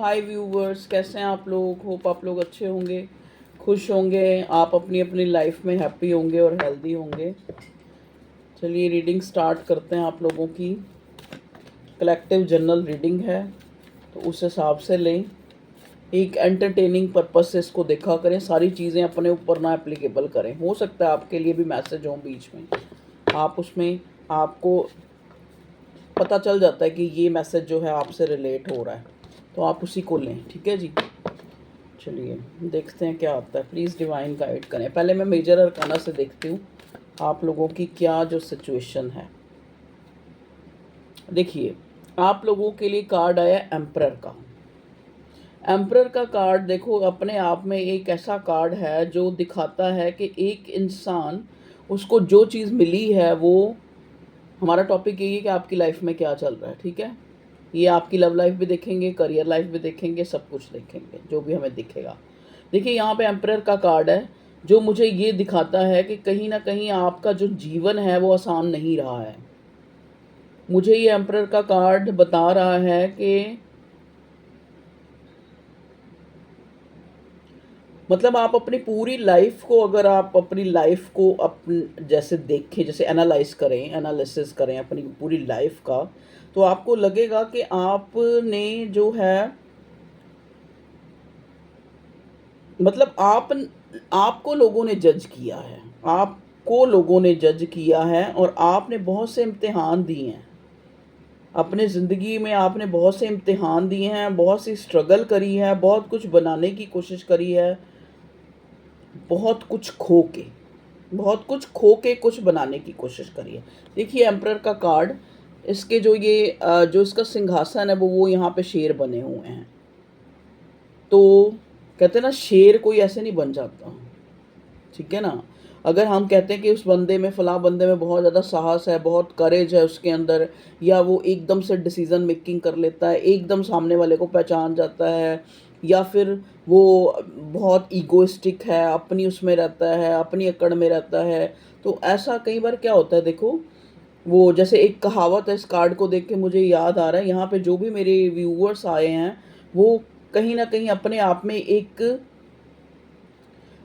हाय viewers, कैसे हैं आप लोग। होप आप लोग अच्छे होंगे, खुश होंगे, आप अपनी अपनी लाइफ में हैप्पी होंगे और हेल्दी होंगे। चलिए रीडिंग स्टार्ट करते हैं। आप लोगों की कलेक्टिव जनरल रीडिंग है तो उस हिसाब से लें। एक एंटरटेनिंग पर्पस से इसको देखा करें, सारी चीज़ें अपने ऊपर ना एप्लीकेबल करें। हो सकता है आपके लिए भी मैसेज हो बीच में, आप उसमें आपको पता चल जाता है कि ये मैसेज जो है आपसे रिलेट हो रहा है तो आप उसी को लें। ठीक है जी, चलिए देखते हैं क्या आता है। प्लीज़ डिवाइन गाइड करें। पहले मैं मेजर अरकाना से देखती हूँ आप लोगों की क्या जो सिचुएशन है। देखिए आप लोगों के लिए कार्ड आया एम्परर का। एम्परर का कार्ड देखो अपने आप में एक ऐसा कार्ड है जो दिखाता है कि एक इंसान, उसको जो चीज़ मिली है वो, हमारा टॉपिक यही है कि आपकी लाइफ में क्या चल रहा है। ठीक है, ये आपकी लव लाइफ भी देखेंगे, करियर लाइफ भी देखेंगे, सब कुछ देखेंगे जो भी हमें दिखेगा। देखिए यहाँ पे एम्परर का कार्ड है जो मुझे ये दिखाता है कि कहीं ना कहीं आपका जो जीवन है वो आसान नहीं रहा है। मुझे ये एम्परर का कार्ड बता रहा है कि मतलब आप अपनी पूरी लाइफ को, अगर आप अपनी लाइफ को जैसे देखें, जैसे एनालाइज करें, एनालिसिस करें अपनी पूरी लाइफ का, तो आपको लगेगा कि आपने जो है, मतलब आपको लोगों ने जज किया है, आपको लोगों ने जज किया है और आपने बहुत से इम्तिहान दिए हैं अपने ज़िंदगी में। आपने बहुत से इम्तिहान दिए हैं, बहुत सी स्ट्रगल करी है, बहुत कुछ बनाने की कोशिश करी है, बहुत कुछ खो के, बहुत कुछ खो के कुछ बनाने की कोशिश करी है। देखिए एम्परर का कार्ड, इसके जो ये जो इसका सिंहासन है वो यहाँ पे शेर बने हुए हैं। तो कहते हैं ना, शेर कोई ऐसे नहीं बन जाता। ठीक है ना, अगर हम कहते हैं कि उस बंदे में, फलां बंदे में बहुत ज़्यादा साहस है, बहुत करेज है उसके अंदर, या वो एकदम से डिसीज़न मेकिंग कर लेता है, एकदम सामने वाले को पहचान जाता है, या फिर वो बहुत ईगोइस्टिक है, अपनी उसमें रहता है, अपनी अकड़ में रहता है, तो ऐसा कई बार क्या होता है। देखो वो जैसे एक कहावत है, इस कार्ड को देख के मुझे याद आ रहा है, यहाँ पे जो भी मेरे व्यूअर्स आए हैं वो कहीं ना कहीं अपने आप में एक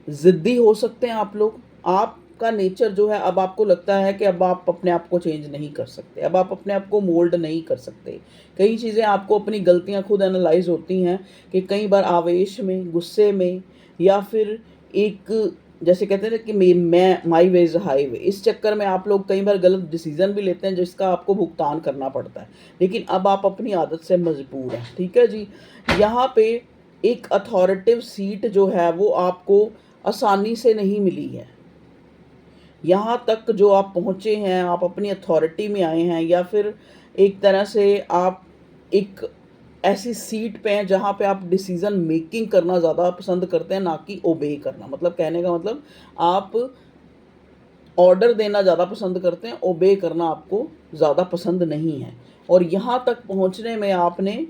ज़िद्दी हो सकते हैं आप लोग। आपका नेचर जो है, अब आपको लगता है कि अब आप अपने आप को चेंज नहीं कर सकते, अब आप अपने आप को मोल्ड नहीं कर सकते। कई चीज़ें आपको, अपनी गलतियां खुद एनालाइज होती हैं कि कई बार आवेश में, गुस्से में, या फिर एक, जैसे कहते हैं ना कि मैं माई वे इज़ हाई वे, इस चक्कर में आप लोग कई बार गलत डिसीजन भी लेते हैं जिसका आपको भुगतान करना पड़ता है। लेकिन अब आप अपनी आदत से मजबूर हैं। ठीक है जी, यहाँ पे एक अथॉरिटिव सीट जो है वो आपको आसानी से नहीं मिली है। यहाँ तक जो आप पहुँचे हैं, आप अपनी अथॉरिटी में आए हैं, या फिर एक तरह से आप एक ऐसी सीट पे हैं जहाँ पे आप डिसीज़न मेकिंग करना ज़्यादा पसंद करते हैं, ना कि ओबे करना। मतलब कहने का मतलब, आप ऑर्डर देना ज़्यादा पसंद करते हैं, ओबे करना आपको ज़्यादा पसंद नहीं है। और यहाँ तक पहुँचने में आपने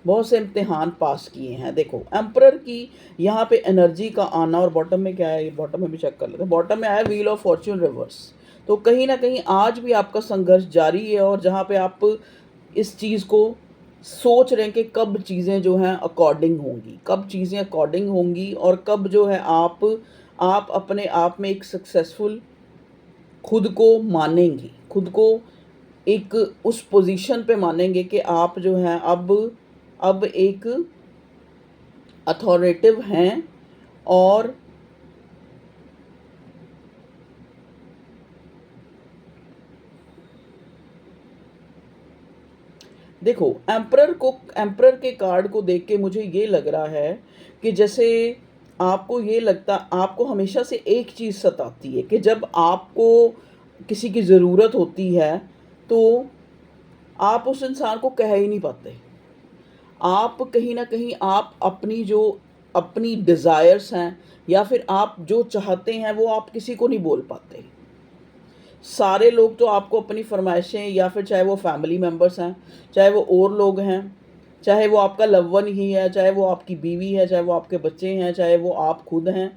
बहुत से इम्तिहान पास किए हैं। देखो एम्परर की यहाँ पे एनर्जी का आना, और बॉटम में क्या है, ये बॉटम में भी चेक कर लेते हैं। बॉटम में आया व्हील ऑफ फॉर्च्यून रिवर्स। तो कहीं ना कहीं आज भी आपका संघर्ष जारी है, और जहाँ पे आप इस चीज़ को सोच रहे हैं कि कब चीज़ें जो हैं अकॉर्डिंग होंगी, कब चीज़ें अकॉर्डिंग होंगी, और कब जो है आप अपने आप में एक सक्सेसफुल खुद को मानेंगे, खुद को एक उस पोजीशन पे मानेंगे कि आप जो हैं अब एक अथॉरिटिव हैं। और देखो एम्परर के कार्ड को देख के मुझे ये लग रहा है कि जैसे आपको ये लगता, आपको हमेशा से एक चीज़ सताती है कि जब आपको किसी की ज़रूरत होती है तो आप उस इंसान को कह ही नहीं पाते। आप कहीं ना कहीं आप अपनी जो, अपनी डिज़ायर्स हैं, या फिर आप जो चाहते हैं वो आप किसी को नहीं बोल पाते। सारे लोग तो आपको अपनी फरमाइशें, या फिर चाहे वो फैमिली मेम्बर्स हैं, चाहे वो और लोग हैं, चाहे वो आपका लव वन ही है, चाहे वो आपकी बीवी है, चाहे वो आपके बच्चे हैं, चाहे वो आप खुद हैं,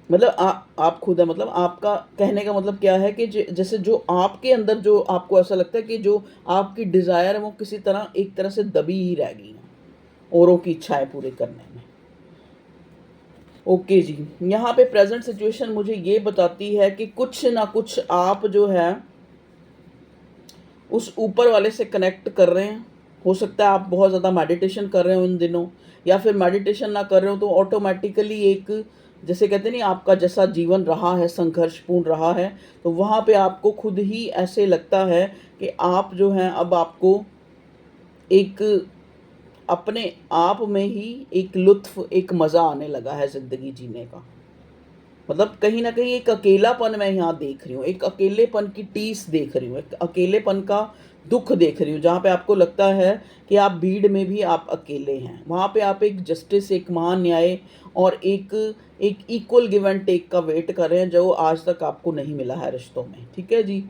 मतलब आप खुद है, मतलब आपका कहने का मतलब क्या है कि जैसे जो आपके अंदर, जो आपको ऐसा लगता है कि जो आपकी डिज़ायर है वो किसी तरह, एक तरह से दबी ही रह गई है। औरों की इच्छाएं पूरी करने में। ओके जी, यहाँ पे प्रेजेंट सिचुएशन मुझे ये बताती है कि कुछ ना कुछ आप जो है उस ऊपर वाले से कनेक्ट कर रहे हैं। हो सकता है आप बहुत ज़्यादा मेडिटेशन कर रहे हो इन दिनों, या फिर मेडिटेशन ना कर रहे हो तो ऑटोमेटिकली एक, जैसे कहते नहीं, आपका जैसा जीवन रहा है, संघर्षपूर्ण रहा है, तो वहाँ पे आपको खुद ही ऐसे लगता है कि आप जो हैं अब आपको एक अपने आप में ही एक लुत्फ़, एक मज़ा आने लगा है ज़िंदगी जीने का। मतलब कहीं न कहीं एक अकेलापन मैं यहाँ देख रही हूँ, एक अकेलेपन की टीस देख रही हूँ, एक अकेलेपन का दुःख देख रही हूँ, जहाँ पे आपको लगता है कि आप भीड़ में भी आप अकेले हैं। वहाँ पे आप एक जस्टिस, एक महान न्याय और एक एक इक्वल गिव एंड टेक का वेट कर रहे हैं, जो आज तक आपको नहीं मिला है रिश्तों में। ठीक है जी?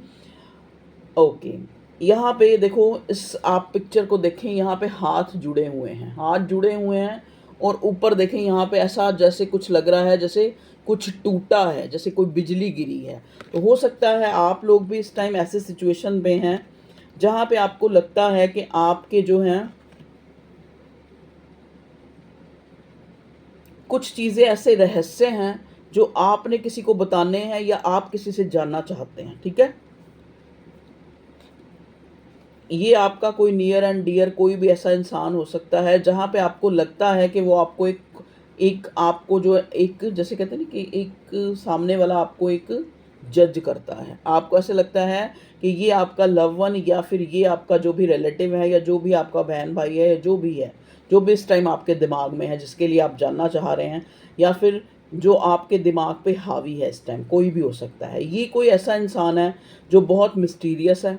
ओके। यहाँ पे देखो, इस आप पिक्चर को देखें, यहाँ पे हाथ जुड़े हुए हैं, हाथ जुड़े हुए हैं, और ऊपर देखें, यहाँ पे ऐसा जैसे कुछ लग रहा है, जैसे कुछ टूटा है, जैसे कोई बिजली गिरी है। तो हो सकता है आप लोग भी इस टाइम ऐसे सिचुएशन में हैं जहाँ पे आपको लगता है कि आपके जो हैं कुछ चीज़ें ऐसे रहस्य हैं जो आपने किसी को बताने हैं या आप किसी से जानना चाहते हैं। ठीक है? ये आपका कोई नियर एंड डियर कोई भी ऐसा इंसान हो सकता है जहाँ पे आपको लगता है कि वो आपको एक एक आपको जो एक, जैसे कहते हैं ना कि एक सामने वाला आपको एक जज करता है। आपको ऐसे लगता है कि ये आपका लव वन, या फिर ये आपका जो भी रिलेटिव है, या जो भी आपका बहन भाई है, या जो भी इस टाइम आपके दिमाग में है, जिसके लिए आप जानना चाह रहे हैं, या फिर जो आपके दिमाग पे हावी है इस टाइम, कोई भी हो सकता है। ये कोई ऐसा इंसान है जो बहुत मिस्टीरियस है।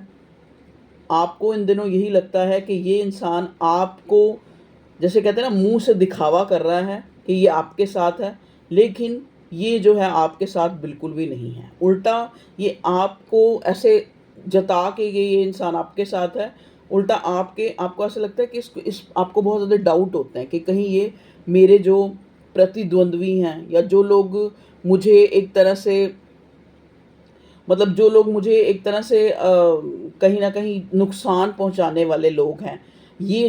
आपको इन दिनों यही लगता है कि ये इंसान आपको, जैसे कहते हैं ना, मुंह से दिखावा कर रहा है कि ये आपके साथ है, लेकिन ये जो है आपके साथ बिल्कुल भी नहीं है। उल्टा ये आपको ऐसे जता के ये इंसान आपके साथ है, उल्टा आपको ऐसा लगता है कि इस आपको बहुत ज़्यादा डाउट होते हैं कि कहीं ये मेरे जो प्रतिद्वंद्वी हैं, या जो लोग मुझे एक तरह से, मतलब जो लोग मुझे एक तरह से कहीं न कहीं नुकसान पहुँचाने वाले लोग हैं, ये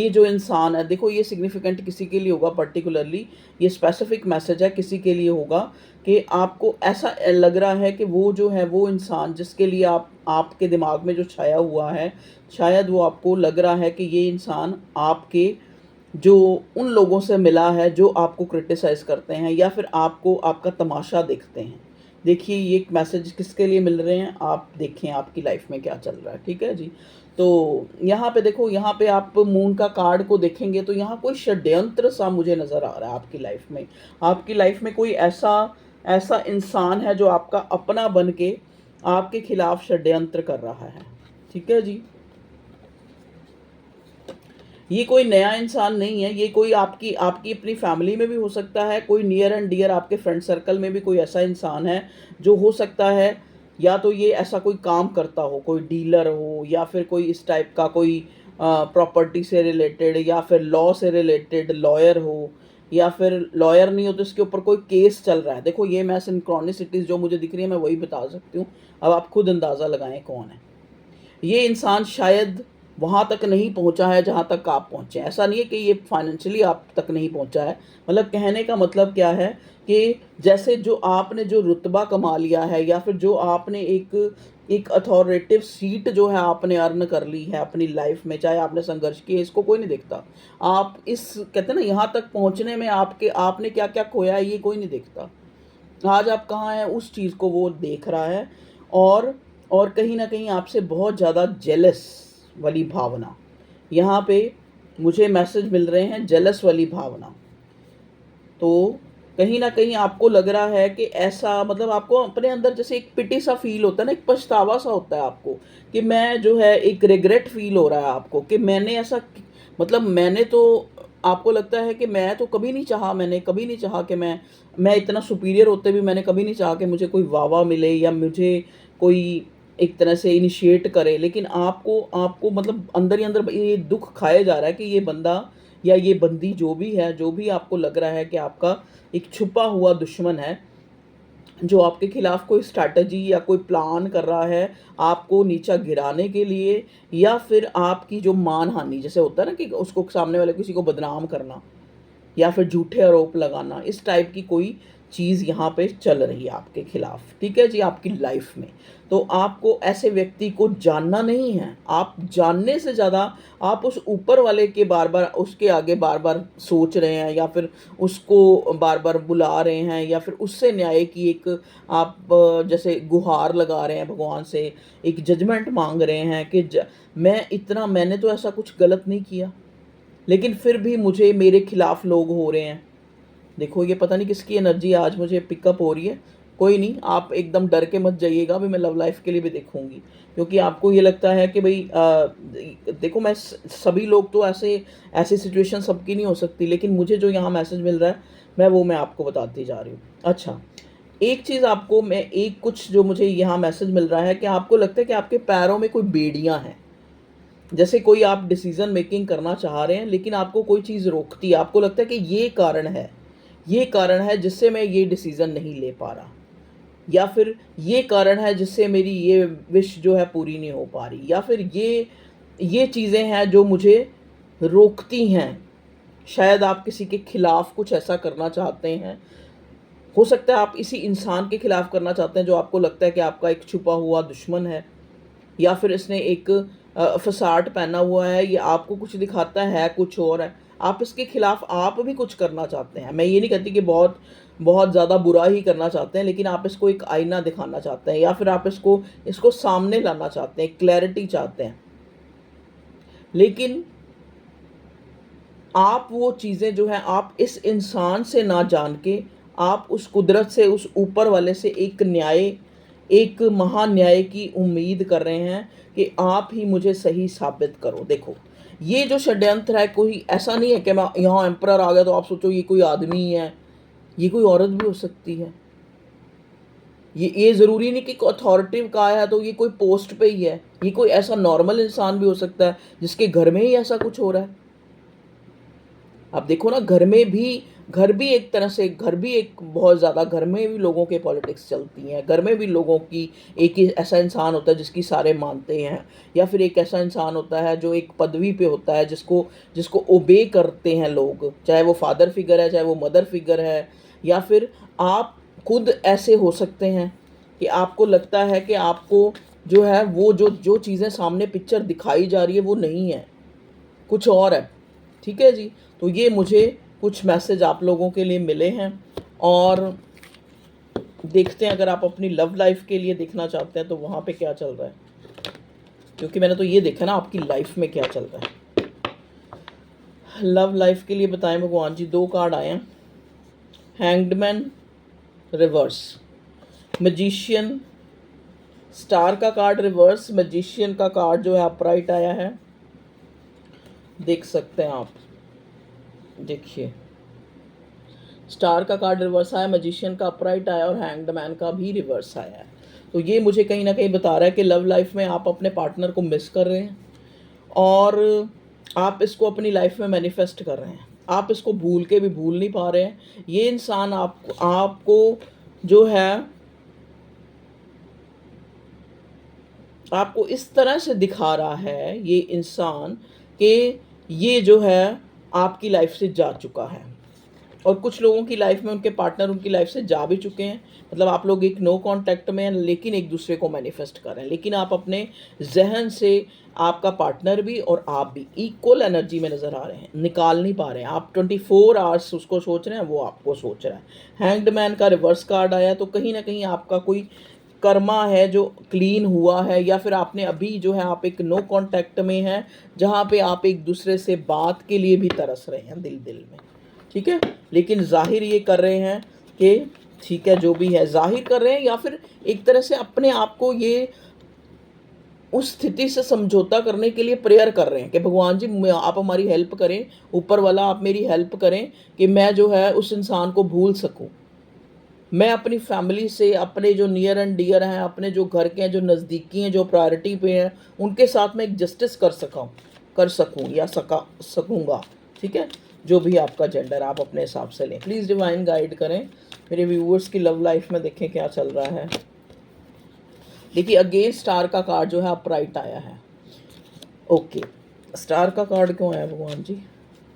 जो इंसान है, देखो ये सिग्निफिकेंट किसी के लिए होगा पर्टिकुलरली, ये स्पेसिफिक मैसेज है किसी के लिए होगा कि आपको ऐसा लग रहा है कि वो जो है वो इंसान जिसके लिए आपके दिमाग में जो छाया हुआ है, शायद वो आपको लग रहा है कि ये इंसान आपके जो उन लोगों से मिला है जो आपको क्रिटिसाइज़ करते हैं, या फिर आपको आपका तमाशा देखते हैं। देखिए ये मैसेज किसके लिए मिल रहे हैं, आप देखें आपकी लाइफ में क्या चल रहा है। ठीक है जी? तो यहाँ पे देखो, यहाँ पे आप मून का कार्ड को देखेंगे तो यहाँ कोई षड्यंत्र सा मुझे नज़र आ रहा है आपकी लाइफ में। आपकी लाइफ में कोई ऐसा ऐसा इंसान है जो आपका अपना बन के आपके खिलाफ षड्यंत्र कर रहा है। ठीक है जी? ये कोई नया इंसान नहीं है, ये कोई आपकी आपकी अपनी फैमिली में भी हो सकता है, कोई नियर एंड डियर आपके फ्रेंड सर्कल में भी कोई ऐसा इंसान है जो हो सकता है, या तो ये ऐसा कोई काम करता हो, कोई डीलर हो, या फिर कोई इस टाइप का कोई प्रॉपर्टी से रिलेटेड, या फिर लॉ से रिलेटेड लॉयर हो, या फिर लॉयर नहीं हो तो इसके ऊपर कोई केस चल रहा है। देखो ये मैं सिंक्रोनिसिटीज़ जो मुझे दिख रही है मैं वही बता सकती हूँ, अब आप खुद अंदाज़ा लगाएं कौन है। ये इंसान शायद वहाँ तक नहीं पहुँचा है जहाँ तक आप पहुँचे। ऐसा नहीं है कि ये फाइनेंशियली आप तक नहीं पहुँचा है, मतलब कहने का मतलब क्या है कि जैसे जो आपने जो रुतबा कमा लिया है, या फिर जो आपने एक एक अथॉरिटेटिव सीट जो है आपने अर्न कर ली है अपनी लाइफ में, चाहे आपने संघर्ष किए, इसको कोई नहीं देखता। आप इस, कहते हैं ना, यहाँ तक पहुँचने में आपने क्या क्या खोया है ये कोई नहीं देखता। आज आप कहाँ हैं उस चीज़ को वो देख रहा है, और और कहीं न कहीं आपसे बहुत ज़्यादा जेलस वाली भावना, यहाँ पे मुझे मैसेज मिल रहे हैं, जेलस वाली भावना। तो कहीं न कहीं आपको लग रहा है कि ऐसा, मतलब आपको अपने अंदर जैसे एक पिटी सा फ़ील होता है ना, एक पछतावा सा होता है आपको, कि मैं जो है, एक रिग्रेट फ़ील हो रहा है आपको कि मैंने ऐसा, मतलब मैंने तो, आपको लगता है कि मैं तो कभी नहीं चाहा, मैंने कभी नहीं चाहा कि मैं इतना सुपीरियर होते भी मैंने कभी नहीं चाहा कि मुझे कोई वाह-वाह मिले, या मुझे कोई एक तरह से इनिशिएट करे। लेकिन आपको आपको मतलब अंदर ही अंदर ये दुःख खाया जा रहा है कि ये बंदा या ये बंदी जो भी है, जो भी आपको लग रहा है कि आपका एक छुपा हुआ दुश्मन है, जो आपके खिलाफ कोई स्ट्रैटेजी या कोई प्लान कर रहा है आपको नीचा गिराने के लिए, या फिर आपकी जो मानहानि, जैसे होता है ना कि उसको सामने वाले किसी को बदनाम करना या फिर झूठे आरोप लगाना, इस टाइप की कोई चीज़ यहाँ पे चल रही है आपके खिलाफ, ठीक है जी, आपकी लाइफ में। तो आपको ऐसे व्यक्ति को जानना नहीं है, आप जानने से ज़्यादा आप उस ऊपर वाले के बार बार उसके आगे बार बार सोच रहे हैं, या फिर उसको बार बार बुला रहे हैं, या फिर उससे न्याय की एक आप जैसे गुहार लगा रहे हैं भगवान से, एक जजमेंट मांग रहे हैं कि मैंने तो ऐसा कुछ गलत नहीं किया, लेकिन फिर भी मुझे मेरे खिलाफ लोग हो रहे हैं। देखो ये पता नहीं किसकी एनर्जी आज मुझे पिकअप हो रही है। कोई नहीं, आप एकदम डर के मत जाइएगा, अभी मैं लव लाइफ के लिए भी देखूंगी, क्योंकि आपको ये लगता है कि भाई देखो मैं सभी लोग तो ऐसी सिचुएशन सबकी नहीं हो सकती, लेकिन मुझे जो यहाँ मैसेज मिल रहा है मैं आपको बताती जा रही हूँ। अच्छा, एक चीज़ आपको मैं एक कुछ जो मुझे यहाँ मैसेज मिल रहा है कि आपको लगता है कि आपके पैरों में कोई बेड़ियाँ हैं, जैसे कोई आप डिसीजन मेकिंग करना चाह रहे हैं लेकिन आपको कोई चीज़ रोकती है, आपको लगता है कि ये कारण है जिससे मैं ये डिसीज़न नहीं ले पा रहा, या फिर ये कारण है जिससे मेरी ये विश जो है पूरी नहीं हो पा रही, या फिर ये चीज़ें हैं जो मुझे रोकती हैं। शायद आप किसी के खिलाफ कुछ ऐसा करना चाहते हैं, हो सकता है आप इसी इंसान के खिलाफ करना चाहते हैं जो आपको लगता है कि आपका एक छुपा हुआ दुश्मन है, या फिर इसने एक फसाड पहना हुआ है, या आपको कुछ दिखाता है कुछ और है, आप इसके खिलाफ आप भी कुछ करना चाहते हैं। मैं ये नहीं कहती कि बहुत बहुत ज़्यादा बुरा ही करना चाहते हैं, लेकिन आप इसको एक आईना दिखाना चाहते हैं, या फिर आप इसको सामने लाना चाहते हैं, क्लैरिटी चाहते हैं। लेकिन आप वो चीज़ें जो हैं आप इस इंसान से ना जान के आप उस कुदरत से, उस ऊपर वाले से एक महान्याय की उम्मीद कर रहे हैं कि आप ही मुझे सही साबित करो। देखो ये जो षड्यंत्र है, कोई ऐसा नहीं है कि मैं यहाँ एम्परर आ गया तो आप सोचो ये कोई आदमी ही है, ये कोई औरत भी हो सकती है। ये ज़रूरी नहीं कि अथॉरिटी का है तो ये कोई पोस्ट पे ही है, ये कोई ऐसा नॉर्मल इंसान भी हो सकता है जिसके घर में ही ऐसा कुछ हो रहा है। अब देखो ना, घर भी एक तरह से, घर भी एक बहुत ज़्यादा, घर में भी लोगों के पॉलिटिक्स चलती हैं, घर में भी लोगों की एक ही ऐसा इंसान होता है जिसकी सारे मानते हैं, या फिर एक ऐसा इंसान होता है जो एक पदवी पे होता है जिसको जिसको ओबे करते हैं लोग, चाहे वो फादर फिगर है, चाहे वो मदर फिगर है, या फिर आप खुद ऐसे हो सकते हैं कि आपको लगता है कि आपको जो है वो जो चीज़ें सामने पिक्चर दिखाई जा रही है वो नहीं है, कुछ और है। ठीक है जी, तो ये मुझे कुछ मैसेज आप लोगों के लिए मिले हैं, और देखते हैं अगर आप अपनी लव लाइफ के लिए देखना चाहते हैं तो वहाँ पे क्या चल रहा है, क्योंकि मैंने तो ये देखा ना आपकी लाइफ में क्या चल रहा है। लव लाइफ के लिए बताएं भगवान जी। 2 कार्ड आए हैं, हैंग्डमैन रिवर्स, मैजिशियन, स्टार का कार्ड रिवर्स, मैजिशियन का कार्ड जो है अपराइट आया है, देख सकते हैं आप। देखिए स्टार का कार्ड रिवर्स आया, मैजिशियन का अपराइट आया, और हैंग्ड मैन का भी रिवर्स आया है। तो ये मुझे कहीं ना कहीं बता रहा है कि लव लाइफ में आप अपने पार्टनर को मिस कर रहे हैं, और आप इसको अपनी लाइफ में मैनिफेस्ट कर रहे हैं, आप इसको भूल के भी भूल नहीं पा रहे हैं। ये इंसान आपको जो है आपको इस तरह से दिखा रहा है ये इंसान कि ये जो है आपकी लाइफ से जा चुका है, और कुछ लोगों की लाइफ में उनके पार्टनर उनकी लाइफ से जा भी चुके हैं। मतलब आप लोग एक नो कांटेक्ट में हैं, लेकिन एक दूसरे को मैनिफेस्ट कर रहे हैं, लेकिन आप अपने जहन से आपका पार्टनर भी और आप भी इक्वल एनर्जी में नज़र आ रहे हैं, निकाल नहीं पा रहे हैं। आप 24 आवर्स उसको सोच रहे हैं, वो आपको सोच रहा है। हैंग्ड मैन का रिवर्स कार्ड आया, तो कहीं ना कहीं आपका कोई कर्मा है जो क्लीन हुआ है, या फिर आपने अभी जो है आप एक नो कांटेक्ट में हैं जहाँ पे आप एक दूसरे से बात के लिए भी तरस रहे हैं दिल दिल में। ठीक है, लेकिन जाहिर ये कर रहे हैं कि ठीक है जो भी है जाहिर कर रहे हैं, या फिर एक तरह से अपने आप को ये उस स्थिति से समझौता करने के लिए प्रेयर कर रहे हैं कि भगवान जी आप हमारी हेल्प करें, ऊपर वाला आप मेरी हेल्प करें कि मैं जो है उस इंसान को भूल सकूं, मैं अपनी फैमिली से, अपने जो नियर एंड डियर हैं, अपने जो घर के हैं, जो नज़दीकी हैं, जो प्रायोरिटी पे हैं, उनके साथ मैं एक जस्टिस कर सकूं या सकूंगा। ठीक है, जो भी आपका जेंडर, आप अपने हिसाब से लें। प्लीज़ डिवाइन गाइड करें मेरे व्यूअर्स की लव लाइफ में, देखें क्या चल रहा है। देखिए अगेन स्टार का कार्ड जो है अपराइट आया है। ओके, स्टार का कार्ड क्यों आया भगवान जी,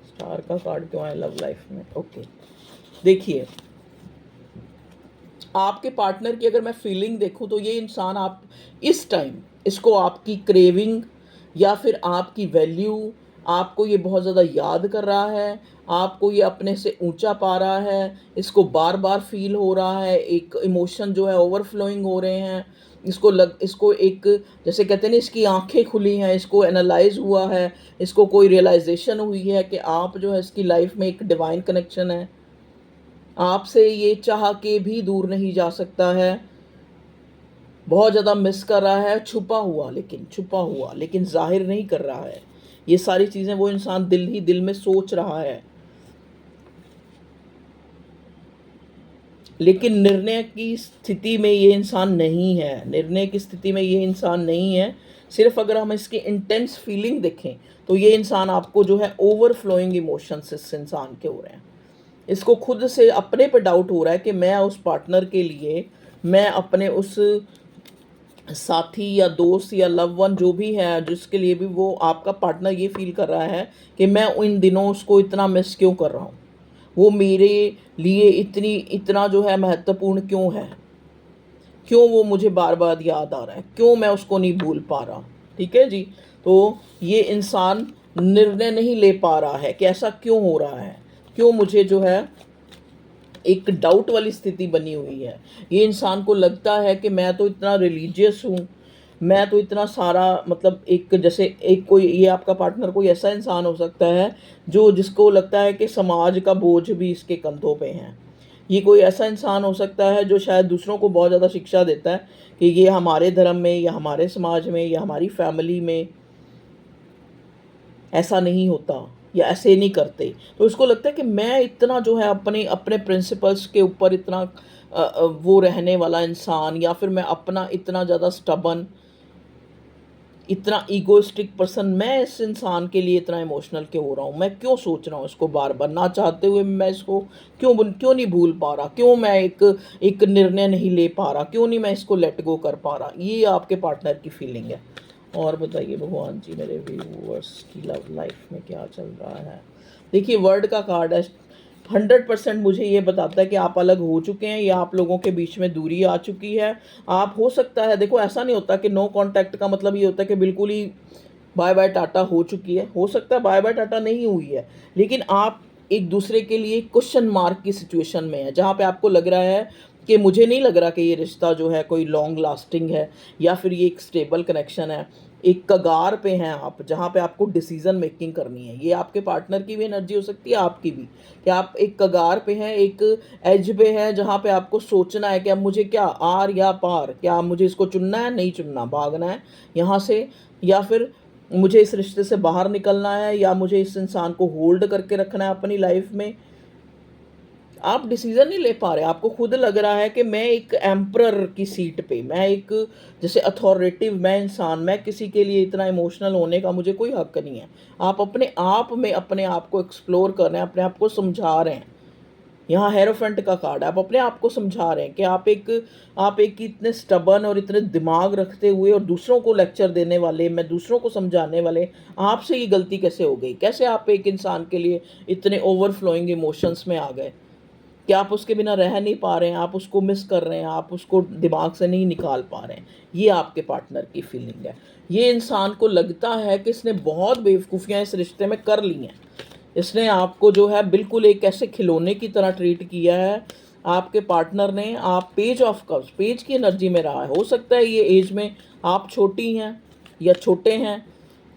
स्टार का कार्ड क्यों आया लव लाइफ में? ओके, देखिए आपके पार्टनर की अगर मैं फीलिंग देखूं तो ये इंसान आप इस टाइम इसको आपकी क्रेविंग या फिर आपकी वैल्यू, आपको ये बहुत ज़्यादा याद कर रहा है, आपको ये अपने से ऊंचा पा रहा है, इसको बार बार फील हो रहा है, एक इमोशन जो है ओवरफ्लोइंग हो रहे हैं, इसको एक, जैसे कहते हैं ना, इसकी आंखें खुली हैं, इसको एनालाइज हुआ है, इसको कोई रियलाइजेशन हुई है कि आप जो है इसकी लाइफ में एक डिवाइन कनेक्शन है, आपसे ये चाह के भी दूर नहीं जा सकता है, बहुत ज़्यादा मिस कर रहा है, छुपा हुआ लेकिन जाहिर नहीं कर रहा है। ये सारी चीज़ें वो इंसान दिल ही दिल में सोच रहा है, लेकिन निर्णय की स्थिति में ये इंसान नहीं है, निर्णय की स्थिति में ये इंसान नहीं है। सिर्फ अगर हम इसकी इंटेंस फीलिंग देखें तो ये इंसान आपको जो है ओवरफ्लोइंग इमोशंस इस इंसान के हो रहे हैं। इसको खुद से अपने पे डाउट हो रहा है कि मैं उस पार्टनर के लिए, मैं अपने उस साथी या दोस्त या लव वन जो भी है, जिसके लिए भी वो आपका पार्टनर ये फील कर रहा है कि मैं इन दिनों उसको इतना मिस क्यों कर रहा हूँ, वो मेरे लिए इतना जो है महत्वपूर्ण क्यों है, क्यों वो मुझे बार बार याद आ रहा है, क्यों मैं उसको नहीं भूल पा रहा। ठीक है जी, तो ये इंसान निर्णय नहीं ले पा रहा है कि ऐसा क्यों हो रहा है, क्यों मुझे जो है एक डाउट वाली स्थिति बनी हुई है। ये इंसान को लगता है कि मैं तो इतना रिलीजियस हूँ, मैं तो इतना सारा, मतलब एक, जैसे एक कोई, ये आपका पार्टनर कोई ऐसा इंसान हो सकता है जो, जिसको लगता है कि समाज का बोझ भी इसके कंधों पे है। ये कोई ऐसा इंसान हो सकता है जो शायद दूसरों को बहुत ज़्यादा शिक्षा देता है कि ये हमारे धर्म में या हमारे समाज में या हमारी फैमिली में ऐसा नहीं होता या ऐसे नहीं करते। तो इसको लगता है कि मैं इतना जो है अपने अपने प्रिंसिपल्स के ऊपर इतना वो रहने वाला इंसान, या फिर मैं अपना इतना ज़्यादा स्टबन, इतना ईगोइस्टिक पर्सन, मैं इस इंसान के लिए इतना इमोशनल क्यों हो रहा हूँ, मैं क्यों सोच रहा हूँ इसको बार बार, ना चाहते हुए मैं इसको क्यों नहीं भूल पा रहा, क्यों मैं एक निर्णय नहीं ले पा रहा, क्यों नहीं मैं इसको लेट गो कर पा रहा। ये आपके पार्टनर की फीलिंग है। और बताइए भगवान जी मेरे व्यूअर्स की लव लाइफ में क्या चल रहा है। देखिए वर्ड का कार्ड है, 100% मुझे ये बताता है कि आप अलग हो चुके हैं या आप लोगों के बीच में दूरी आ चुकी है। आप, हो सकता है, देखो ऐसा नहीं होता कि नो कांटेक्ट का मतलब ये होता है कि बिल्कुल ही बाय बाय टाटा हो चुकी है, हो सकता है बाय बाय टाटा नहीं हुई है, लेकिन आप एक दूसरे के लिए क्वेश्चन मार्क की सिचुएशन में है, जहाँ पे आपको लग रहा है कि मुझे नहीं लग रहा कि ये रिश्ता जो है कोई लॉन्ग लास्टिंग है, या फिर ये एक स्टेबल कनेक्शन है। एक कगार पे हैं आप, जहाँ पे आपको डिसीजन मेकिंग करनी है। ये आपके पार्टनर की भी एनर्जी हो सकती है, आपकी भी, कि आप एक कगार पे हैं, एक एज पे हैं, जहाँ पे आपको सोचना है कि अब मुझे क्या, आर या पार, क्या मुझे इसको चुनना है, नहीं चुनना, भागना है यहाँ से, या फिर मुझे इस रिश्ते से बाहर निकलना है, या मुझे इस इंसान को होल्ड करके रखना है अपनी लाइफ में। आप डिसीजन नहीं ले पा रहे, आपको खुद लग रहा है कि मैं एक एम्परर की सीट पे, मैं एक, जैसे अथॉरिटिव मैं इंसान, मैं किसी के लिए इतना इमोशनल होने का मुझे कोई हक नहीं है। आप अपने आप में अपने आप को एक्सप्लोर कर रहे हैं, अपने आप को समझा रहे हैं। यहाँ हेरोफेंट का कार्ड है, आप अपने आप को समझा रहे हैं कि आप एक इतने स्टबन और इतने दिमाग रखते हुए और दूसरों को लेक्चर देने वाले, मैं दूसरों को समझाने वाले, आपसे ये गलती कैसे हो गई, कैसे आप एक इंसान के लिए इतने ओवरफ्लोइंग इमोशंस में आ गए कि आप उसके बिना रह नहीं पा रहे हैं, आप उसको मिस कर रहे हैं, आप उसको दिमाग से नहीं निकाल पा रहे हैं। ये आपके पार्टनर की फीलिंग है। ये इंसान को लगता है कि इसने बहुत बेवकूफ़ियाँ इस रिश्ते में कर ली हैं, इसने आपको जो है बिल्कुल एक ऐसे खिलौने की तरह ट्रीट किया है। आपके पार्टनर ने, आप पेज ऑफ कप्स, पेज की एनर्जी में रहा है। हो सकता है ये एज में आप छोटी हैं या छोटे हैं,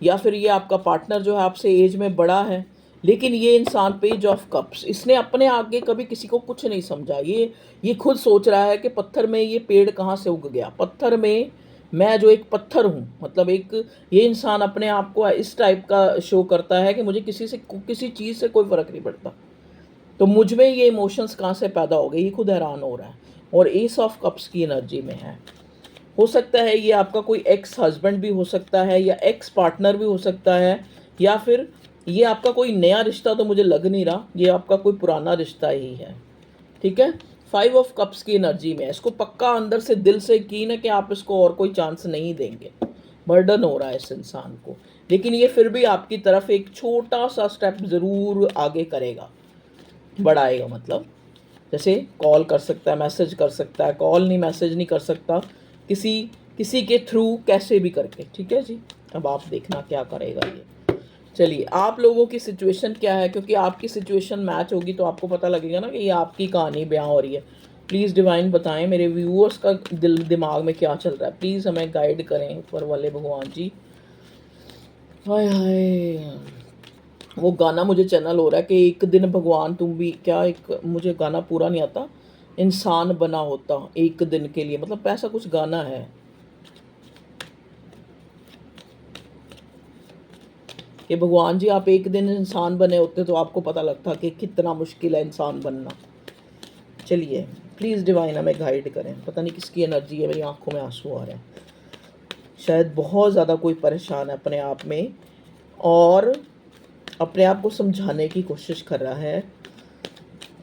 या फिर ये आपका पार्टनर जो है आपसे एज में बड़ा है, लेकिन ये इंसान पेज ऑफ कप्स, इसने अपने आगे कभी किसी को कुछ नहीं समझा। ये खुद सोच रहा है कि पत्थर में ये पेड़ कहाँ से उग गया, पत्थर में मैं जो एक पत्थर हूँ, मतलब एक, ये इंसान अपने आप को इस टाइप का शो करता है कि मुझे किसी चीज़ से कोई फ़र्क नहीं पड़ता, तो मुझ में ये इमोशंस कहाँ से पैदा हो गए, ये खुद हैरान हो रहा है। और एस ऑफ कप्स की एनर्जी में है। हो सकता है ये आपका कोई एक्स हस्बैंड भी हो सकता है, या एक्स पार्टनर भी हो सकता है, या फिर ये आपका कोई नया रिश्ता तो मुझे लग नहीं रहा, ये आपका कोई पुराना रिश्ता ही है। ठीक है, 5 ऑफ कप्स की एनर्जी में इसको पक्का अंदर से दिल से कीन है कि आप इसको और कोई चांस नहीं देंगे। बर्डन हो रहा है इस इंसान को, लेकिन ये फिर भी आपकी तरफ एक छोटा सा स्टेप ज़रूर आगे करेगा, बढ़ाएगा। मतलब जैसे कॉल कर सकता है, मैसेज कर सकता है, कॉल नहीं मैसेज नहीं कर सकता, किसी किसी के थ्रू कैसे भी करके। ठीक है जी, अब आप देखना क्या करेगा ये। चलिए, आप लोगों की सिचुएशन क्या है, क्योंकि आपकी सिचुएशन मैच होगी तो आपको पता लगेगा ना कि ये आपकी कहानी बयां हो रही है। प्लीज़ डिवाइन बताएं मेरे व्यूअर्स का दिल दिमाग में क्या चल रहा है, प्लीज़ हमें गाइड करें ऊपर वाले भगवान जी। हाय हाय, वो गाना मुझे चैनल हो रहा है कि एक दिन भगवान तुम भी क्या, एक मुझे गाना पूरा नहीं आता, इंसान बना होता एक दिन के लिए, मतलब ऐसा कुछ गाना है कि भगवान जी आप एक दिन इंसान बने होते तो आपको पता लगता कि कितना मुश्किल है इंसान बनना। चलिए, प्लीज़ डिवाइन हमें गाइड करें। पता नहीं किसकी एनर्जी है, मेरी आंखों में आंसू आ रहे हैं। शायद बहुत ज़्यादा कोई परेशान है अपने आप में और अपने आप को समझाने की कोशिश कर रहा है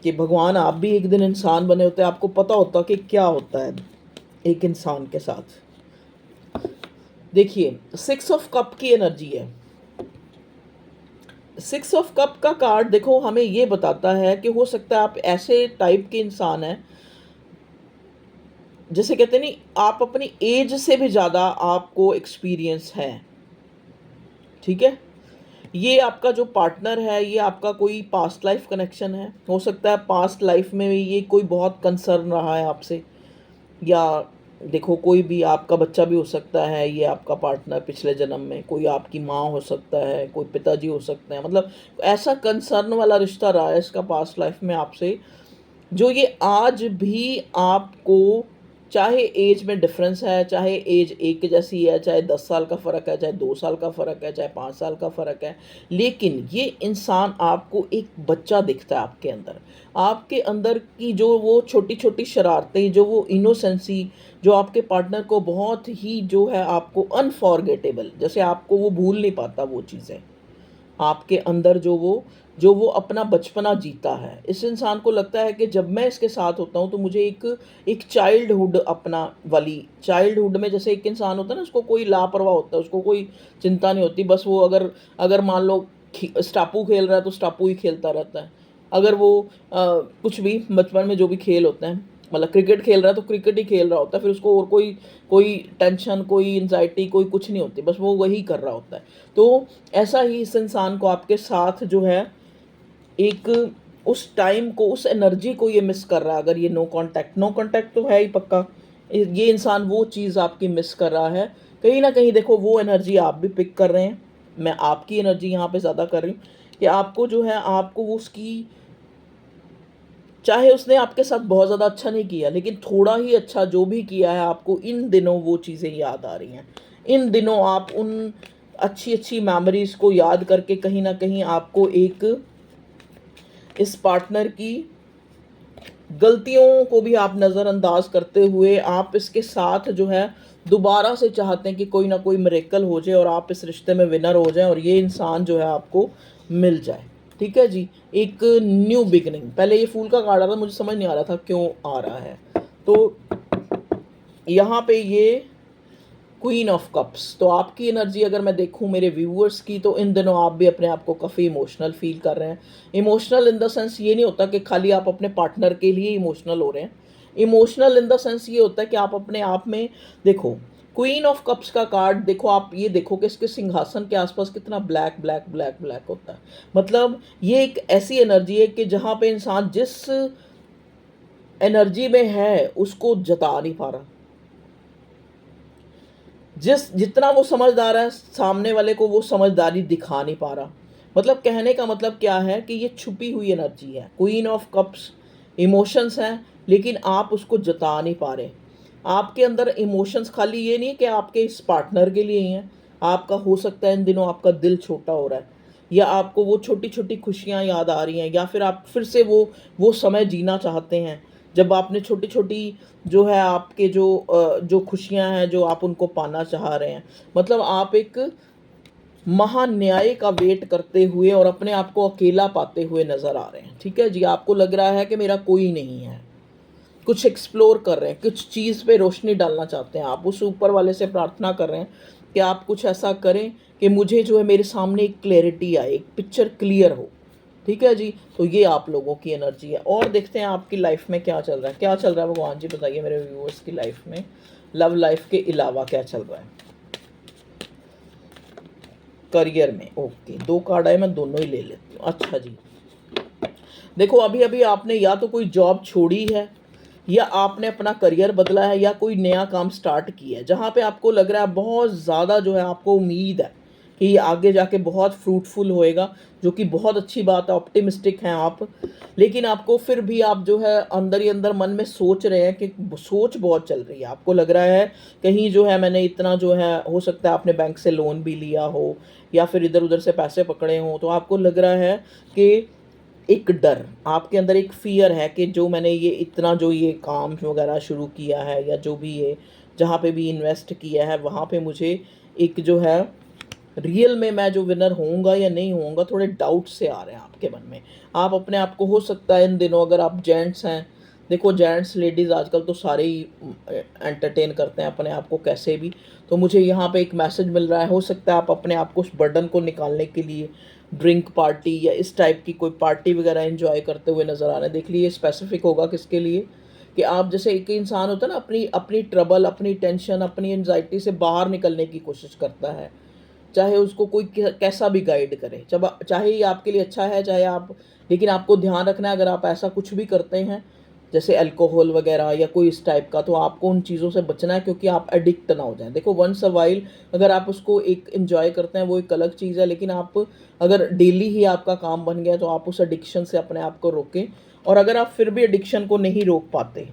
कि भगवान आप भी एक दिन इंसान बने होते, आपको पता होता कि क्या होता है एक इंसान के साथ। देखिए, 6 ऑफ कप की एनर्जी है। 6 ऑफ कप का कार्ड देखो हमें ये बताता है कि हो सकता है आप ऐसे टाइप के इंसान हैं, जैसे कहते नहीं, आप अपनी एज से भी ज़्यादा आपको एक्सपीरियंस है। ठीक है, ये आपका जो पार्टनर है ये आपका कोई पास्ट लाइफ कनेक्शन है। हो सकता है पास्ट लाइफ में ये कोई बहुत कंसर्न रहा है आपसे, या देखो कोई भी आपका बच्चा भी हो सकता है, ये आपका पार्टनर पिछले जन्म में, कोई आपकी माँ हो सकता है, कोई पिताजी हो सकते हैं, मतलब ऐसा कंसर्न वाला रिश्ता रहा है इसका पास्ट लाइफ में आपसे, जो ये आज भी आपको, चाहे एज में डिफरेंस है, चाहे एज एक जैसी है, चाहे 10 साल का फ़र्क है, चाहे 2 साल का फ़र्क है, चाहे 5 साल का फ़र्क है, लेकिन ये इंसान आपको एक बच्चा दिखता है आपके अंदर की जो वो छोटी छोटी शरारतें, जो वो इनोसेंसी, जो आपके पार्टनर को बहुत ही जो है आपको अनफॉरगेटेबल, जैसे आपको वो भूल नहीं पाता वो चीज़ें, आपके अंदर जो वो अपना बचपना जीता है। इस इंसान को लगता है कि जब मैं इसके साथ होता हूँ तो मुझे एक चाइल्डहुड, अपना वाली चाइल्डहुड में जैसे एक इंसान होता है ना, उसको कोई लापरवाह होता है, उसको कोई चिंता नहीं होती, बस वो अगर अगर मान लो स्टापू खेल रहा है तो स्टापू ही खेलता रहता है। अगर वो कुछ भी बचपन में जो भी खेल होते हैं, मतलब क्रिकेट खेल रहा है तो क्रिकेट ही खेल रहा होता है, फिर उसको और कोई कोई टेंशन, कोई एंजाइटी, कोई कुछ नहीं होती, बस वो वही कर रहा होता है। तो ऐसा ही इस इंसान को आपके साथ जो है एक उस टाइम को, उस एनर्जी को ये मिस कर रहा है। अगर ये नो कांटेक्ट तो है ही पक्का, ये इंसान वो चीज़ आपकी मिस कर रहा है कहीं ना कहीं। देखो वो एनर्जी आप भी पिक कर रहे हैं, मैं आपकी एनर्जी यहाँ पे ज़्यादा कर रही हूँ कि आपको जो है, आपको वो उसकी, चाहे उसने आपके साथ बहुत ज़्यादा अच्छा नहीं किया, लेकिन थोड़ा ही अच्छा जो भी किया है, आपको इन दिनों वो चीज़ें याद आ रही हैं। इन दिनों आप उन अच्छी अच्छी मेमोरीज़ को याद करके कहीं ना कहीं आपको एक, इस पार्टनर की गलतियों को भी आप नज़रअंदाज करते हुए आप इसके साथ जो है दोबारा से चाहते हैं कि कोई ना कोई मिरेकल हो जाए और आप इस रिश्ते में विनर हो जाएं और ये इंसान जो है आपको मिल जाए। ठीक है जी, एक न्यू बिगनिंग। पहले ये फूल का कार्ड आ रहा था, मुझे समझ नहीं आ रहा था क्यों आ रहा है, तो यहाँ पे ये क्वीन ऑफ कप्स। तो आपकी एनर्जी अगर मैं देखूं मेरे व्यूअर्स की, तो इन दिनों आप भी अपने आप को काफ़ी इमोशनल फील कर रहे हैं। इमोशनल इन द सेंस ये नहीं होता कि खाली आप अपने पार्टनर के लिए इमोशनल हो रहे हैं। इमोशनल इन द सेंस ये होता है कि आप अपने आप में, देखो क्वीन ऑफ कप्स का कार्ड देखो, आप ये देखो कि इसके सिंहासन के आसपास कितना ब्लैक ब्लैक ब्लैक ब्लैक होता है। मतलब ये एक ऐसी एनर्जी है कि जहाँ पे इंसान जिस एनर्जी में है उसको जता नहीं पा रहा, जितना वो समझदार है सामने वाले को वो समझदारी दिखा नहीं पा रहा। मतलब कहने का मतलब क्या है कि ये छुपी हुई एनर्जी है। क्वीन ऑफ कप्स इमोशंस हैं, लेकिन आप उसको जता नहीं पा रहे। आपके अंदर इमोशंस खाली ये नहीं कि आपके इस पार्टनर के लिए ही हैं, आपका हो सकता है इन दिनों आपका दिल छोटा हो रहा है, या आपको वो छोटी छोटी खुशियाँ याद आ रही हैं, या फिर आप फिर से वो समय जीना चाहते हैं जब आपने छोटी छोटी जो है आपके जो खुशियां हैं जो आप उनको पाना चाह रहे हैं। मतलब आप एक महान्याय का वेट करते हुए और अपने आप को अकेला पाते हुए नज़र आ रहे हैं। ठीक है जी, आपको लग रहा है कि मेरा कोई नहीं है। कुछ एक्सप्लोर कर रहे हैं, कुछ चीज़ पे रोशनी डालना चाहते हैं आप। उस ऊपर वाले से प्रार्थना कर रहे हैं कि आप कुछ ऐसा करें कि मुझे जो है मेरे सामने एक क्लैरिटी आए, एक पिक्चर क्लियर हो। ठीक है जी, तो ये आप लोगों की एनर्जी है। और देखते हैं आपकी लाइफ में क्या चल रहा है, क्या चल रहा है भगवान जी बताइए मेरे व्यूअर्स की लाइफ में, लव लाइफ के अलावा क्या चल रहा है करियर में। ओके, 2 कार्ड आए, मैं दोनों ही ले लेती हूँ। अच्छा जी, देखो अभी अभी आपने या तो कोई जॉब छोड़ी है, या आपने अपना करियर बदला है, या कोई नया काम स्टार्ट किया है जहाँ पे आपको लग रहा है बहुत ज़्यादा जो है आपको उम्मीद है कि ये आगे जाके बहुत फ्रूटफुल होएगा, जो कि बहुत अच्छी बात है, ऑप्टिमिस्टिक हैं आप। लेकिन आपको फिर भी आप जो है अंदर ही अंदर मन में सोच रहे हैं कि सोच बहुत चल रही है। आपको लग रहा है कहीं जो है मैंने इतना जो है, हो सकता है आपने बैंक से लोन भी लिया हो या फिर इधर उधर से पैसे पकड़े हों, तो आपको लग रहा है कि एक डर आपके अंदर, एक फ़ियर है कि जो मैंने ये इतना जो ये काम वगैरह शुरू किया है, या जो भी ये जहाँ पे भी इन्वेस्ट किया है वहाँ पे मुझे एक जो है रियल में मैं जो विनर होऊंगा या नहीं होऊंगा, थोड़े डाउट से आ रहे हैं आपके मन में। आप अपने आप को, हो सकता है इन दिनों अगर आप जेंट्स हैं, देखो जेंट्स लेडीज़ आजकल तो सारे ही एंटरटेन करते हैं अपने आप को कैसे भी। तो मुझे यहाँ पे एक मैसेज मिल रहा है, हो सकता है आप अपने आप को उस बर्डन को निकालने के लिए ड्रिंक पार्टी या इस टाइप की कोई पार्टी वगैरह एंजॉय करते हुए नज़र आ रहे हैं। देख लीजिए स्पेसिफिक होगा किसके लिए, कि आप जैसे एक इंसान होता है ना, अपनी अपनी ट्रबल, अपनी टेंशन, अपनी एंजाइटी से बाहर निकलने की कोशिश करता है, चाहे उसको कोई कैसा भी गाइड करे, जब चाहे ये आपके लिए अच्छा है चाहे आप। लेकिन आपको ध्यान रखना है, अगर आप ऐसा कुछ भी करते हैं जैसे अल्कोहल वगैरह या कोई इस टाइप का, तो आपको उन चीज़ों से बचना है, क्योंकि आप एडिक्ट ना हो जाएं। देखो वंस अ वाइल अगर आप उसको एक एंजॉय करते हैं वो एक अलग चीज़ है, लेकिन आप अगर डेली ही आपका काम बन गया तो आप उस एडिक्शन से अपने आप को रोकें। और अगर आप फिर भी एडिक्शन को नहीं रोक पाते,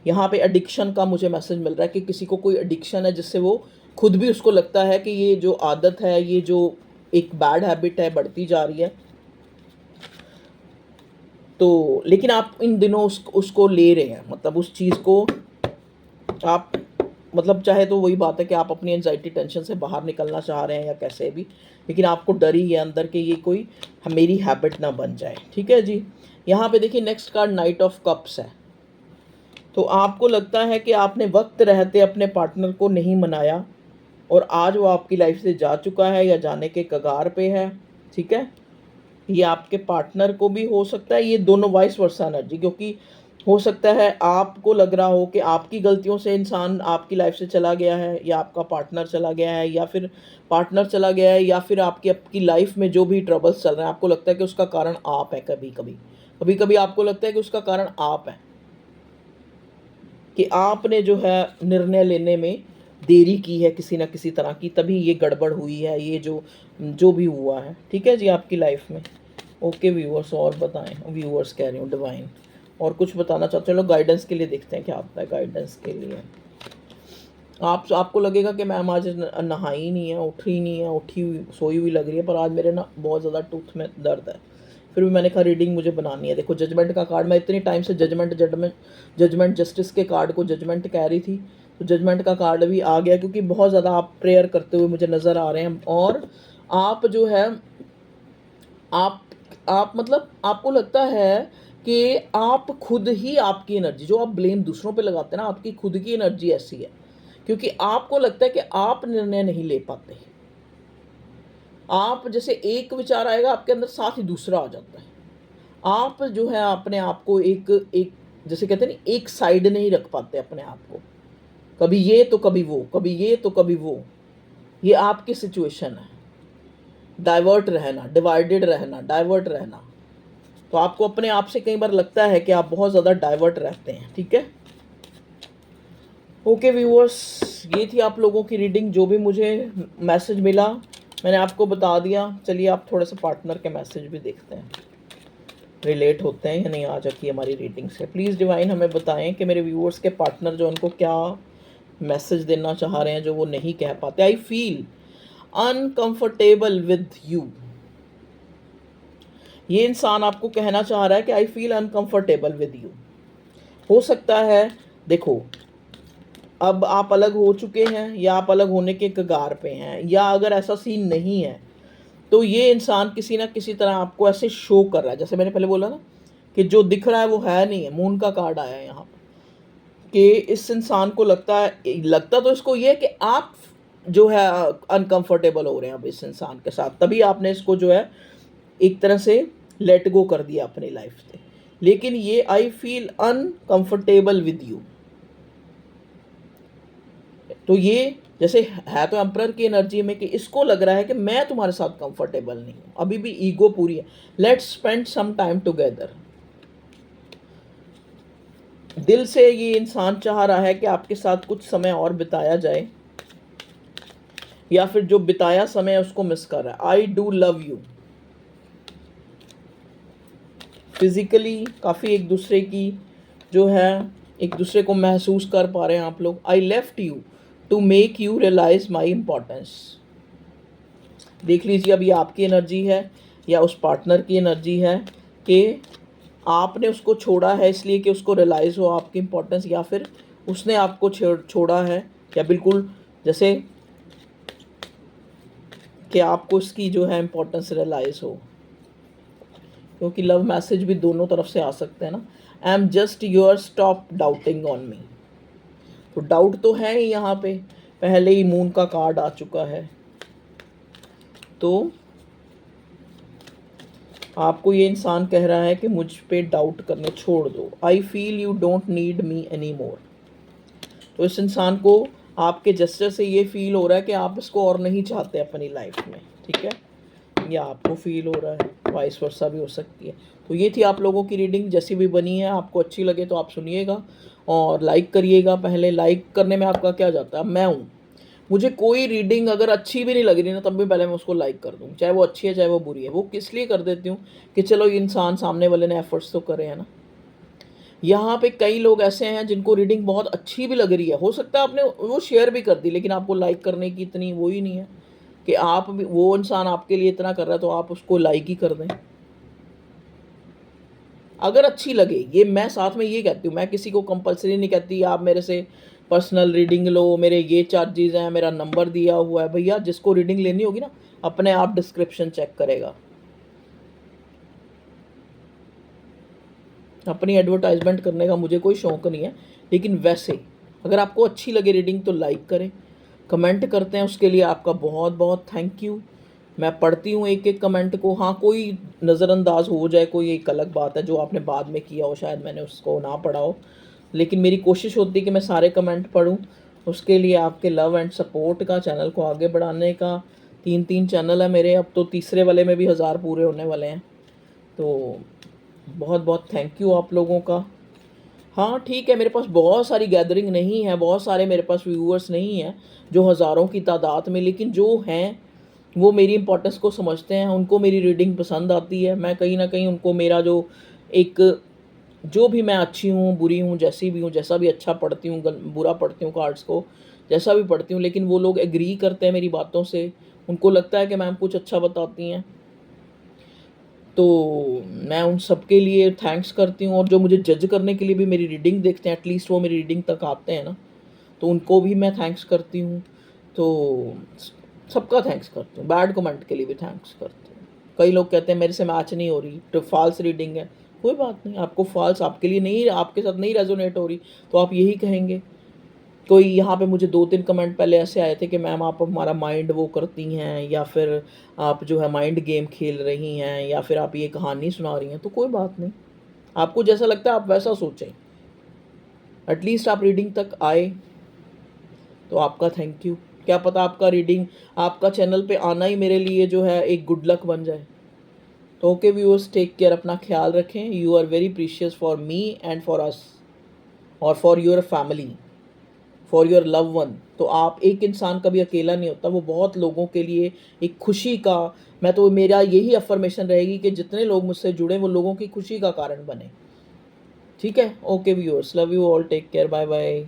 यहाँ पे एडिक्शन का मुझे मैसेज मिल रहा है कि किसी को कोई एडिक्शन है जिससे वो खुद भी उसको लगता है कि ये जो आदत है, ये जो एक बैड हैबिट है बढ़ती जा रही है। तो लेकिन आप इन दिनों उसको ले रहे हैं, मतलब उस चीज़ को आप, मतलब चाहे तो वही बात है कि आप अपनी एंजाइटी टेंशन से बाहर निकलना चाह रहे हैं या कैसे भी, लेकिन आपको डर ही है अंदर कि ये कोई मेरी हैबिट ना बन जाए। ठीक है जी, यहाँ पे देखिए next card night of cups है। तो आपको लगता है कि आपने वक्त रहते अपने पार्टनर को नहीं मनाया और आज वो आपकी लाइफ से जा चुका है या जाने के कगार पे है। ठीक है, ये आपके पार्टनर को भी हो सकता है, ये दोनों वाइस वर्सा एनर्जी, क्योंकि हो सकता है आपको लग रहा हो कि आपकी गलतियों से इंसान आपकी लाइफ से चला गया है, या आपका पार्टनर चला गया है, या फिर पार्टनर चला गया है, या फिर आपकी लाइफ में जो भी ट्रबल्स चल रहे हैं आपको लगता है कि उसका कारण आप है। कभी कभी आपको लगता है कि उसका कारण आप है, कि आपने जो है निर्णय लेने में देरी की है किसी ना किसी तरह की, तभी ये गड़बड़ हुई है, ये जो जो भी हुआ है। ठीक है जी, आपकी लाइफ में। ओके व्यूअर्स, और बताएं, व्यूअर्स कह रही हूँ डिवाइन, और कुछ बताना चाहते हैं? चलो गाइडेंस के लिए देखते हैं क्या आता है गाइडेंस के लिए। आपको लगेगा कि मैम आज नहाई नहीं है, उठी नहीं है, उठी हुई सोई हुई लग रही है, पर आज मेरे ना बहुत ज़्यादा टूथ में दर्द है। फिर भी मैंने कहा रीडिंग मुझे बनानी है। देखो जजमेंट का कार्ड, मैं इतनी टाइम से जजमेंट जस्टिस के कार्ड को जजमेंट कह रही थी, तो जजमेंट का कार्ड भी आ गया, क्योंकि बहुत ज़्यादा आप प्रेयर करते हुए मुझे नज़र आ रहे हैं। और आप जो है आप आप मतलब आपको लगता है कि आप खुद ही, आपकी एनर्जी जो आप ब्लेम दूसरों पे लगाते हैं ना, आपकी खुद की एनर्जी ऐसी है, क्योंकि आपको लगता है कि आप निर्णय नहीं ले पाते। आप जैसे एक विचार आएगा आपके अंदर, साथ ही दूसरा आ जाता है। आप जो है अपने आप को एक एक जैसे कहते हैं ना, एक साइड नहीं रख पाते अपने आप को, कभी ये तो कभी वो, कभी ये तो कभी वो। ये आपकी सिचुएशन है, डाइवर्ट रहना, डिवाइडेड रहना, डाइवर्ट रहना। तो आपको अपने आप से कई बार लगता है कि आप बहुत ज़्यादा डाइवर्ट रहते हैं। ठीक है, ओके व्यूअर्स, ये थी आप लोगों की रीडिंग। जो भी मुझे मैसेज मिला मैंने आपको बता दिया। चलिए आप थोड़े से पार्टनर के मैसेज भी देखते हैं, रिलेट होते हैं या नहीं आज की हमारी रीडिंग से। प्लीज़ डिवाइन हमें बताएं कि मेरे व्यूअर्स के पार्टनर जो उनको क्या मैसेज देना चाह रहे हैं जो वो नहीं कह पाते। I feel uncomfortable with you, ये इंसान आपको कहना चाह रहा है कि I feel uncomfortable with you. हो सकता है, देखो अब आप अलग हो चुके हैं या आप अलग होने के कगार पे हैं, या अगर ऐसा सीन नहीं है तो ये इंसान किसी ना किसी तरह आपको ऐसे शो कर रहा है, जैसे मैंने पहले बोला ना कि जो दिख रहा है वो है नहीं है। मून का कार्ड आया है यहाँ पे कि इस इंसान को लगता तो इसको ये है कि आप जो है अनकंफर्टेबल हो रहे हैं अब इस इंसान के साथ, तभी आपने इसको जो है एक तरह से लेट गो कर दिया अपनी लाइफ से। लेकिन ये I feel uncomfortable with you, तो ये जैसे है तो एम्परर की एनर्जी में कि इसको लग रहा है कि मैं तुम्हारे साथ कंफर्टेबल नहीं हूं, अभी भी ईगो पूरी है। Let's spend some time together. दिल से ये इंसान चाह रहा है कि आपके साथ कुछ समय और बिताया जाए, या फिर जो बिताया समय है उसको मिस कर रहा है। I do love you, physically काफ़ी एक दूसरे की जो है एक दूसरे को महसूस कर पा रहे हैं आप लोग। I left you to make you realise my importance. देख लीजिए अब ये आपकी एनर्जी है या उस पार्टनर की एनर्जी है कि आपने उसको छोड़ा है इसलिए कि उसको रियलाइज़ हो आपकी इम्पोर्टेंस, या फिर उसने आपको छोड़ा है, या बिल्कुल जैसे कि आपको उसकी जो है इम्पोर्टेंस रियलाइज़ हो, क्योंकि लव मैसेज भी दोनों तरफ से आ सकते हैं ना। I am just your, stop doubting on me. तो डाउट तो है ही यहाँ पे, पहले ही मून का कार्ड आ चुका है, तो आपको ये इंसान कह रहा है कि मुझ पे डाउट करने छोड़ दो। I feel you don't need me any more. तो इस इंसान को आपके जेस्चर से ये फील हो रहा है कि आप इसको और नहीं चाहते अपनी लाइफ में, ठीक है, या आपको फील हो रहा है, वाइस वर्सा भी हो सकती है। तो ये थी आप लोगों की रीडिंग, जैसी भी बनी है। आपको अच्छी लगे तो आप सुनिएगा और लाइक करिएगा। पहले लाइक करने में आपका क्या जाता है, मैं हूँ, मुझे कोई रीडिंग अगर अच्छी भी नहीं लग रही ना तब भी पहले मैं उसको लाइक कर दूँ, चाहे वो अच्छी है चाहे वो बुरी है। वो किस लिए कर देती हूँ कि चलो ये इंसान सामने वाले ने एफर्ट्स तो करे, है ना। यहाँ पे कई लोग ऐसे हैं जिनको रीडिंग बहुत अच्छी भी लग रही है, हो सकता है आपने वो शेयर भी कर दी, लेकिन आपको लाइक करने की इतनी वो ही नहीं है कि आप भी, वो इंसान आपके लिए इतना कर रहा है तो आप उसको लाइक ही कर दें अगर अच्छी लगे। ये मैं साथ में ये कहती हूँ, मैं किसी को कंपलसरी नहीं कहती आप मेरे से पर्सनल रीडिंग लो, मेरे ये चार्जेस हैं, मेरा नंबर दिया हुआ है। भैया जिसको रीडिंग लेनी होगी ना अपने आप डिस्क्रिप्शन चेक करेगा, अपनी एडवर्टाइजमेंट करने का मुझे कोई शौक नहीं है। लेकिन वैसे अगर आपको अच्छी लगे रीडिंग तो लाइक करें, कमेंट करते हैं, उसके लिए आपका बहुत बहुत थैंक यू। मैं पढ़ती हूँ एक एक कमेंट को। हाँ, कोई नज़रअंदाज हो जाए कोई एक अलग बात है, जो आपने बाद में किया हो शायद मैंने उसको ना पढ़ा हो, लेकिन मेरी कोशिश होती है कि मैं सारे कमेंट पढूं। उसके लिए आपके लव एंड सपोर्ट का, चैनल को आगे बढ़ाने का। 3 चैनल है मेरे, अब तो तीसरे वाले में भी 1000 पूरे होने वाले हैं, तो बहुत बहुत थैंक यू आप लोगों का। हाँ ठीक है, मेरे पास बहुत सारी गैदरिंग नहीं है, बहुत सारे मेरे पास व्यूअर्स नहीं हैं जो हज़ारों की तादाद में, लेकिन जो हैं वो मेरी इंपॉर्टेंस को समझते हैं, उनको मेरी रीडिंग पसंद आती है। मैं कहीं ना कहीं उनको मेरा जो एक, जो भी मैं अच्छी हूँ बुरी हूँ जैसी भी हूँ, जैसा भी अच्छा पढ़ती हूँ बुरा पढ़ती हूँ कार्ड्स को, जैसा भी पढ़ती हूँ, लेकिन वो लोग एग्री करते हैं मेरी बातों से, उनको लगता है कि मैम कुछ अच्छा बताती हैं, तो मैं उन सब के लिए थैंक्स करती हूँ। और जो मुझे जज करने के लिए भी मेरी रीडिंग देखते हैं, एटलीस्ट वो मेरी रीडिंग तक आते हैं ना, तो उनको भी मैं थैंक्स करती हूँ। तो सबका थैंक्स करती हूँ, बैड कमेंट के लिए भी थैंक्स करती हूँ। कई लोग कहते हैं मेरे से मैच नहीं हो रही, तो फॉल्स रीडिंग है, कोई बात नहीं, आपको फॉल्स आपके लिए नहीं, आपके साथ नहीं रेजोनेट हो रही तो आप यही कहेंगे। कोई यहाँ पे मुझे 2-3 कमेंट पहले ऐसे आए थे कि मैम आप हमारा माइंड वो करती हैं, या फिर आप जो है माइंड गेम खेल रही हैं, या फिर आप ये कहानी सुना रही हैं। तो कोई बात नहीं, आपको जैसा लगता है आप वैसा सोचें, एटलीस्ट आप रीडिंग तक आए, तो आपका थैंक यू। क्या पता आपका रीडिंग, आपका चैनल पे आना ही मेरे लिए जो है एक गुड लक बन जाए। तो ओके व्यूअर्स, टेक केयर, अपना ख्याल रखें। You are very precious for me and for us, और for your family, for your love one. तो आप, एक इंसान कभी अकेला नहीं होता, वो बहुत लोगों के लिए एक खुशी का, मैं तो मेरा यही अफर्मेशन रहेगी कि जितने लोग मुझसे जुड़े वो लोगों की खुशी का कारण बने। ठीक है, okay viewers, love you all, take care, bye bye.